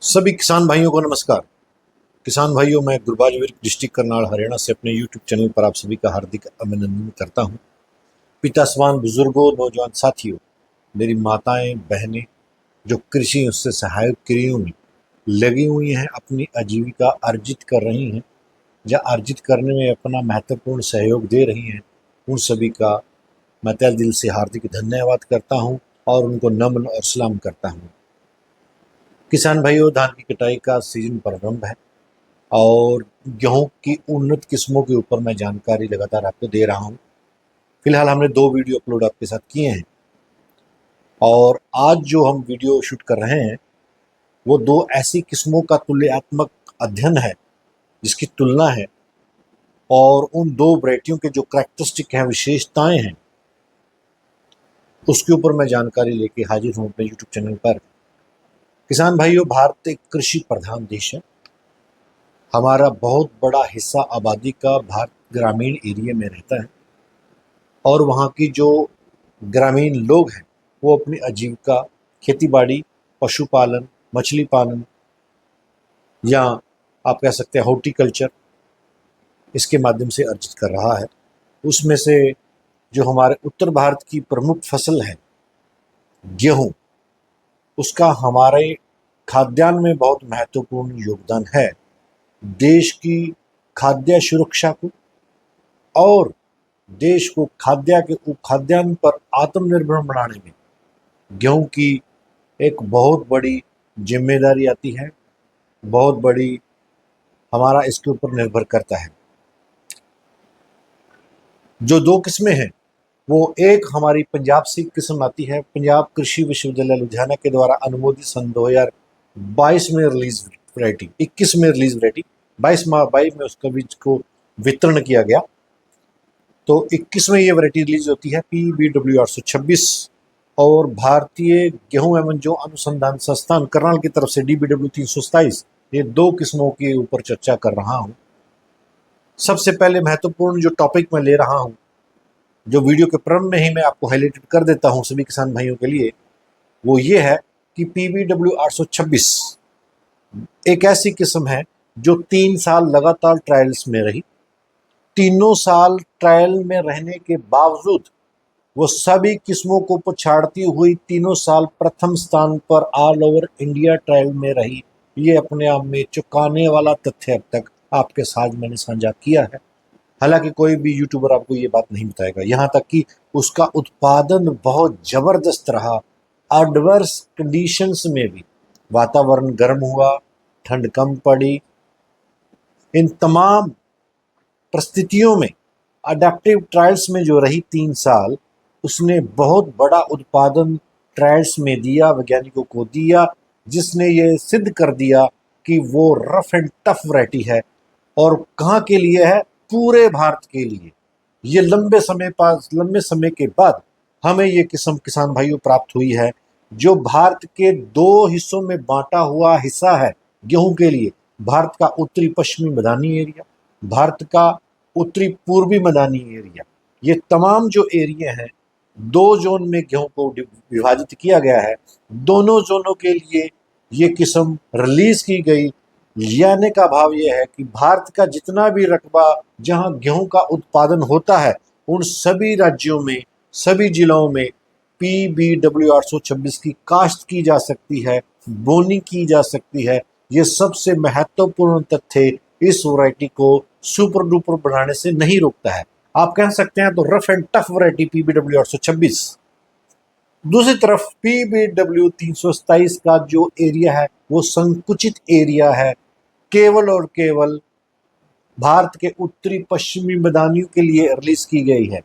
सभी किसान भाइयों को नमस्कार। किसान भाइयों, मैं गुरबाज विर्क डिस्ट्रिक्ट करनाल हरियाणा से अपने यूट्यूब चैनल पर आप सभी का हार्दिक अभिनंदन करता हूं। पिता समान बुजुर्गों, नौजवान साथियों, मेरी माताएं बहनें जो कृषि उससे सहायक क्रियाओं में लगी हुई हैं, अपनी आजीविका अर्जित कर रही हैं या अर्जित करने में अपना महत्वपूर्ण सहयोग दे रही हैं, उन सभी का मैं तहे दिल से हार्दिक धन्यवाद करता हूं और उनको नम्र और सलाम करता हूं। किसान भाइयों, धान की कटाई का सीजन प्रारंभ है और गेहूं की उन्नत किस्मों के ऊपर मैं जानकारी लगातार आपको दे रहा हूं। फिलहाल हमने 2 वीडियो अपलोड आपके साथ किए हैं और आज जो हम वीडियो शूट कर रहे हैं वो 2 ऐसी किस्मों का तुलनात्मक अध्ययन है जिसकी तुलना है, और उन 2 वैरायटियों के जो कैरेक्टरिस्टिक हैं, विशेषताएं हैं, उसके ऊपर मैं जानकारी लेके हाजिर हूं अपने यूट्यूब चैनल पर। किसान भाइयों, भारत एक कृषि प्रधान देश है। हमारा बहुत बड़ा हिस्सा आबादी का भारत ग्रामीण एरिया में रहता है और वहाँ की जो ग्रामीण लोग हैं वो अपनी आजीविका खेती-बाड़ी, पशुपालन, मछली पालन या आप कह सकते हैं हॉर्टिकल्चर, इसके माध्यम से अर्जित कर रहा है। उसमें से जो हमारे उत्तर भारत की प्रमुख फसल है गेहूँ, उसका हमारे खाद्यान्न में बहुत महत्वपूर्ण योगदान है। देश की खाद्य सुरक्षा को और देश को खाद्यान्न पर आत्मनिर्भर बनाने में गेहूं की एक बहुत बड़ी जिम्मेदारी आती है, बहुत बड़ी हमारा इसके ऊपर निर्भर करता है। जो 2 किस्में हैं वो एक हमारी पंजाब से किस्म आती है, पंजाब कृषि विश्वविद्यालय लुधियाना के द्वारा अनुमोदित सन 2022 में रिलीज वैरायटी, 21 में रिलीज वैरायटी, 22 में उसका बीज को वितरण किया गया। तो 21 में ये वैरायटी रिलीज होती है PBW 826 और भारतीय गेहूं एवं जौ अनुसंधान संस्थान करनाल की तरफ से DBW 327। ये 2 किस्मों के ऊपर चर्चा कर रहा हूं। सबसे पहले महत्वपूर्ण जो टॉपिक मैं ले रहा हूं, जो वीडियो के प्रारंभ में ही मैं आपको हाईलाइट कर देता हूं सभी किसान भाइयों के लिए, वो ये है कि PBW 826 एक ऐसी किस्म है जो 3 साल लगातार ट्रायल्स में रही। तीनों साल ट्रायल में रहने के बावजूद वो सभी किस्मों को पछाड़ती हुई तीनों साल प्रथम स्थान पर ऑल ओवर इंडिया ट्रायल में रही। ये अपने आप में चौंकाने वाला तथ्य अब तक आपके साथ मैंने साझा किया है। हालांकि कोई भी यूट्यूबर आपको ये बात नहीं बताएगा। यहाँ तक कि उसका उत्पादन बहुत जबरदस्त रहा। एडवर्स कंडीशंस में भी, वातावरण गर्म हुआ, ठंड कम पड़ी, इन तमाम परिस्थितियों में अडेप्टिव ट्रायल्स में जो रही 3 साल, उसने बहुत बड़ा उत्पादन ट्रायल्स में दिया, वैज्ञानिकों को दिया, जिसने ये सिद्ध कर दिया कि वो रफ एंड टफ वैरायटी है। और कहाँ के लिए है? पूरे भारत के लिए। ये लंबे समय के बाद हमें ये किस्म किसान भाइयों प्राप्त हुई है, जो भारत के 2 हिस्सों में बांटा हुआ हिस्सा है गेहूं के लिए। भारत का उत्तरी पश्चिमी मैदानी एरिया, भारत का उत्तरी पूर्वी मैदानी एरिया, ये तमाम जो एरिया हैं 2 जोन में गेहूं को विभाजित किया गया है। दोनों जोनों के लिए ये किस्म रिलीज की गई। यानी का भाव ये है कि भारत का जितना भी रकबा जहां गेहूं का उत्पादन होता है, उन सभी राज्यों में, सभी जिलों में PBW 826 की काश्त की जा सकती है, बोनी की जा सकती है। ये सबसे महत्वपूर्ण तथ्य इस वैरायटी को सुपर डुपर बनाने से नहीं रोकता है। आप कह सकते हैं तो rough and tough variety PBW 826। दूसरी तरफ PBW 327 का जो एरिया है वो संकुचित एरिया है, केवल और केवल भारत के उत्तरी पश्चिमी मैदानियों के लिए रिलीज की गई है।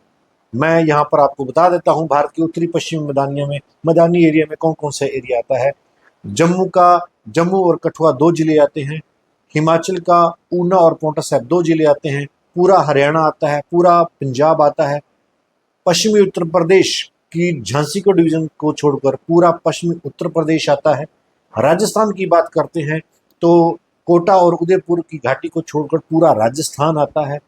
मैं यहाँ पर आपको बता देता हूँ भारत के उत्तरी पश्चिमी मैदानी एरिया में कौन कौन सा एरिया आता है। जम्मू और कठुआ 2 जिले आते हैं, हिमाचल का ऊना और पांवटा साहिब 2 जिले आते हैं, पूरा हरियाणा आता है, पूरा पंजाब आता है, पश्चिमी उत्तर प्रदेश की झांसी को डिवीजन को छोड़कर पूरा पश्चिमी उत्तर प्रदेश आता है। राजस्थान की बात करते हैं तो कोटा और उदयपुर की घाटी को छोड़कर पूरा राजस्थान आता है।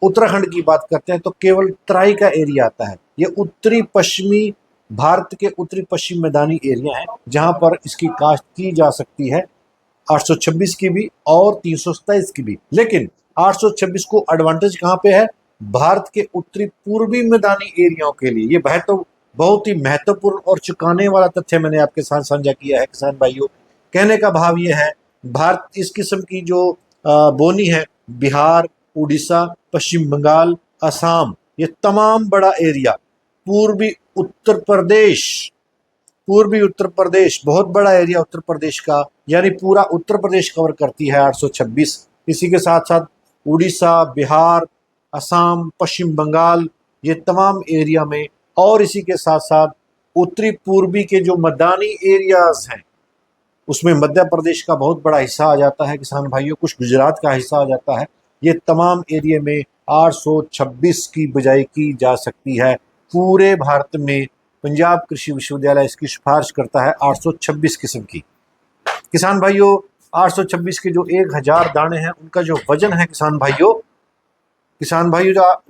उत्तराखंड की बात करते हैं तो केवल तराई का एरिया आता है। ये उत्तरी पश्चिमी भारत के उत्तरी पश्चिम मैदानी एरिया है जहां पर इसकी काश्त की जा सकती है। 826 की भी और 327 की भी। लेकिन 826 को एडवांटेज कहाँ पे है? भारत के उत्तरी पूर्वी मैदानी एरियाओं के लिए। ये बहुत ही महत्वपूर्ण और चुकाने वाला तथ्य मैंने आपके साथ साझा किया है किसान भाइयों। कहने का भाव ये है, भारत इस किस्म की जो बोनी है, बिहार, उड़ीसा, पश्चिम बंगाल, असम, ये तमाम बड़ा एरिया, पूर्वी उत्तर प्रदेश, पूर्वी उत्तर प्रदेश, बहुत बड़ा एरिया उत्तर प्रदेश का, यानी पूरा उत्तर प्रदेश कवर करती है 826। इसी के साथ साथ उड़ीसा, बिहार, असम, पश्चिम बंगाल, ये तमाम एरिया में, और इसी के साथ साथ उत्तरी पूर्वी के जो मैदानी एरियाज हैं उसमें मध्य प्रदेश का बहुत बड़ा हिस्सा आ जाता है किसान भाइयों, कुछ गुजरात का हिस्सा आ जाता है। ये तमाम एरिया में 826 की बिजाई की जा सकती है। पूरे भारत में पंजाब कृषि विश्वविद्यालय इसकी सिफारिश करता है 826 किस्म की। किसान भाइयों, 826 के जो 1000 दाने हैं उनका जो वजन है किसान भाइयों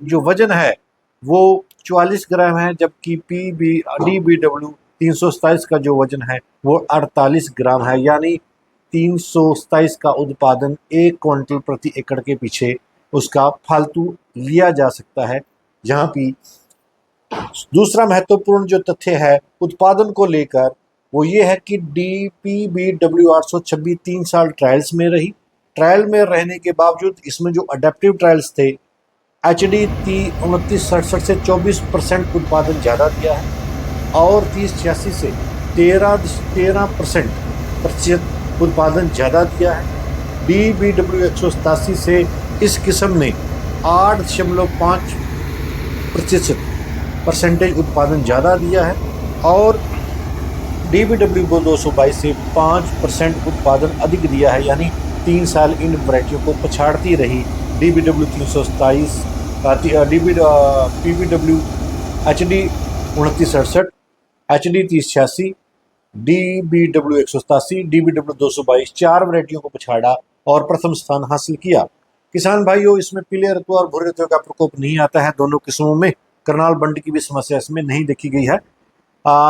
जो वजन है वो 44 ग्राम है, जबकि DBW 327 का जो वजन है वो 48 ग्राम है। यानी 327 का उत्पादन 1 क्विंटल प्रति एकड़ के पीछे उसका फालतू लिया जा सकता है। यहाँ भी दूसरा महत्वपूर्ण जो तथ्य है उत्पादन को लेकर वो ये है कि DPBW 826 3 साल ट्रायल्स में रही। ट्रायल में रहने के बावजूद इसमें जो अडेप्टिव ट्रायल्स थे, HD 2967 से 24% उत्पादन ज़्यादा दिया है और 3086 से 13% प्रतिशत उत्पादन ज़्यादा दिया है। DBW 187 से इस किस्म ने 8.5% उत्पादन ज़्यादा दिया है और DBW 222 से 5% उत्पादन अधिक दिया है। यानी 3 साल इन वैरायटियों को पछाड़ती रही DBW 327, PBW HD 2968, HD 3086, DBW 187, DBW 222, 4 वैरायटियों को पछाड़ा और प्रथम स्थान हासिल किया। किसान भाइयों, इसमें पीले रतुआ और भूरे रतुआ का प्रकोप नहीं आता है दोनों किस्मों में। करनाल बंड की भी समस्या इसमें नहीं देखी गई है।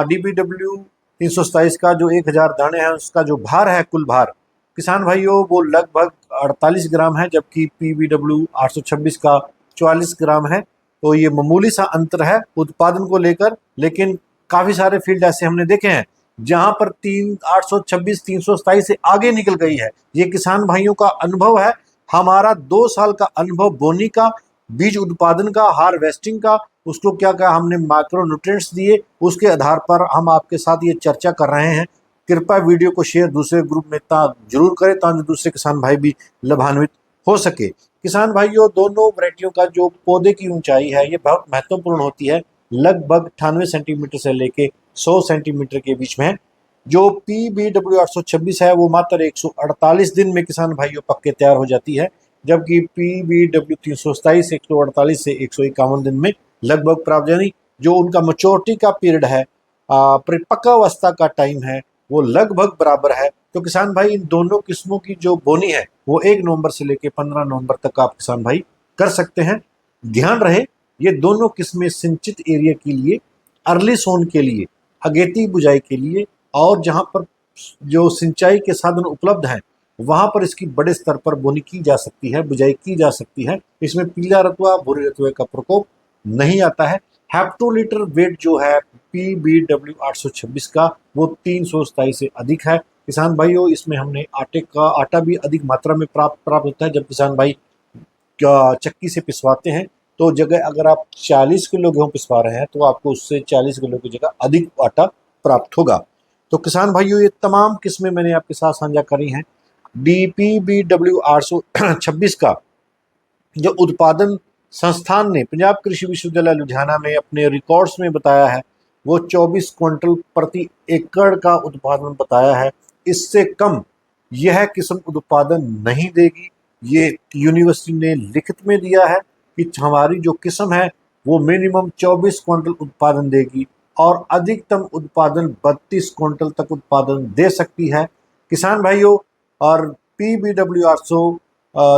DBW 327 का जो 1000 दाने हैं उसका जो भार है, कुल भार किसान भाइयों वो लगभग 48 ग्राम है, जबकि PBW 826 का 44 ग्राम है। तो ये मामूली सा अंतर है उत्पादन को लेकर, लेकिन काफ़ी सारे फील्ड ऐसे हमने देखे हैं जहां पर 826 327 से आगे निकल गई है। ये किसान भाइयों का अनुभव है, हमारा 2 साल का अनुभव बोनी का, बीज उत्पादन का, हार्वेस्टिंग का, उसको क्या क्या हमने माइक्रो न्यूट्रिएंट्स दिए, उसके आधार पर हम आपके साथ ये चर्चा कर रहे हैं। कृपया वीडियो को शेयर दूसरे ग्रुप में जरूर करें ताकि दूसरे किसान भाई भी लाभान्वित हो सके। किसान भाइयों, दोनों वैरायटियों का जो पौधे की ऊंचाई है ये बहुत महत्वपूर्ण होती है, लगभग 98 सेंटीमीटर से लेके 100 सेंटीमीटर के बीच में। जो PBW 826 है वो मात्र 148 दिन में किसान भाइयों पक के तैयार हो जाती है, जबकि PBW 327 148 से 151 दिन में लगभग प्राप्त, यानी जो उनका मैच्योरिटी का पीरियड है, परिपक्वावस्था का टाइम है, वो लगभग बराबर है। तो किसान भाई इन दोनों किस्मों की जो बोनी है वो 1 नवंबर से लेकर 15 नवंबर तक आप किसान भाई कर सकते हैं। ध्यान रहे ये दोनों किस्में सिंचित एरिया के लिए, अर्ली सोन के लिए, अगेती बुझाई के लिए, और जहां पर जो सिंचाई के साधन उपलब्ध हैं वहां पर इसकी बड़े स्तर पर बोनी की जा सकती है, बुझाई की जा सकती है। इसमें पीला रतुआ भूरे रतुए का प्रकोप नहीं आता है। हेक्टोलीटर वेट जो है PBW 826 का वो 327 से अधिक है। किसान भाइयों, इसमें हमने आटा भी अधिक मात्रा में प्राप्त होता है। जब किसान भाई चक्की से पिसवाते हैं तो जगह अगर आप 40 किलो गेहूँ पिसवा रहे हैं तो आपको उससे 40 किलो की जगह अधिक आटा प्राप्त होगा। तो किसान भाइयों, ये तमाम किस्में मैंने आपके साथ साझा करी हैं। DPBW 826 का जो उत्पादन संस्थान ने पंजाब कृषि विश्वविद्यालय लुधियाना में अपने रिकॉर्ड्स में बताया है वो 24 क्विंटल प्रति एकड़ का उत्पादन बताया है। इससे कम यह किस्म उत्पादन नहीं देगी। ये यूनिवर्सिटी ने लिखित में दिया है कि हमारी जो किस्म है वो मिनिमम 24 क्विंटल उत्पादन देगी और अधिकतम उत्पादन 32 क्विंटल तक उत्पादन दे सकती है। किसान भाइयों, और PBW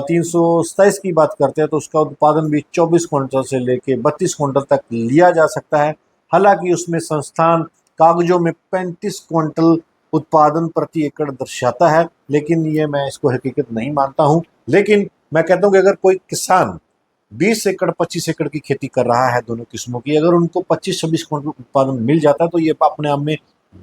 327 की बात करते हैं तो उसका उत्पादन भी 24 क्विंटल से लेके 32 क्विंटल तक लिया जा सकता है। हालांकि उसमें संस्थान कागजों में 35 क्विंटल उत्पादन प्रति एकड़ दर्शाता है, लेकिन ये मैं इसको हकीकत नहीं मानता हूं। लेकिन मैं कहता हूं कि अगर कोई किसान 20 एकड़ 25 एकड़ की खेती कर रहा है दोनों किस्मों की, अगर उनको 25-26 क्विंटल उत्पादन मिल जाता है तो ये अपने आप में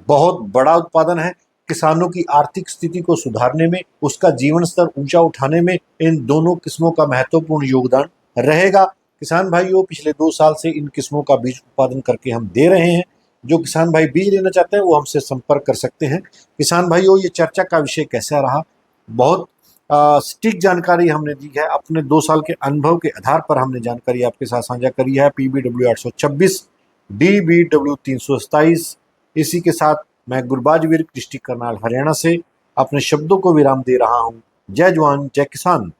बहुत बड़ा उत्पादन है। किसानों की आर्थिक स्थिति को सुधारने में, उसका जीवन स्तर ऊंचा उठाने में इन दोनों किस्मों का महत्वपूर्ण योगदान रहेगा। किसान भाइयों, पिछले 2 साल से इन किस्मों का बीज उत्पादन करके हम दे रहे हैं। जो किसान भाई बीज लेना चाहते हैं वो हमसे संपर्क कर सकते हैं। किसान भाइयों, ये चर्चा का विषय कैसा रहा? बहुत सटीक जानकारी हमने दी है, अपने 2 साल के अनुभव के आधार पर हमने जानकारी आपके साथ साझा करी है। PBW 826, DBW 327। इसी के साथ मैं गुरबाज वीर, डिस्ट्रिक्ट करनाल, हरियाणा से अपने शब्दों को विराम दे रहा हूं। जय जवान जय किसान।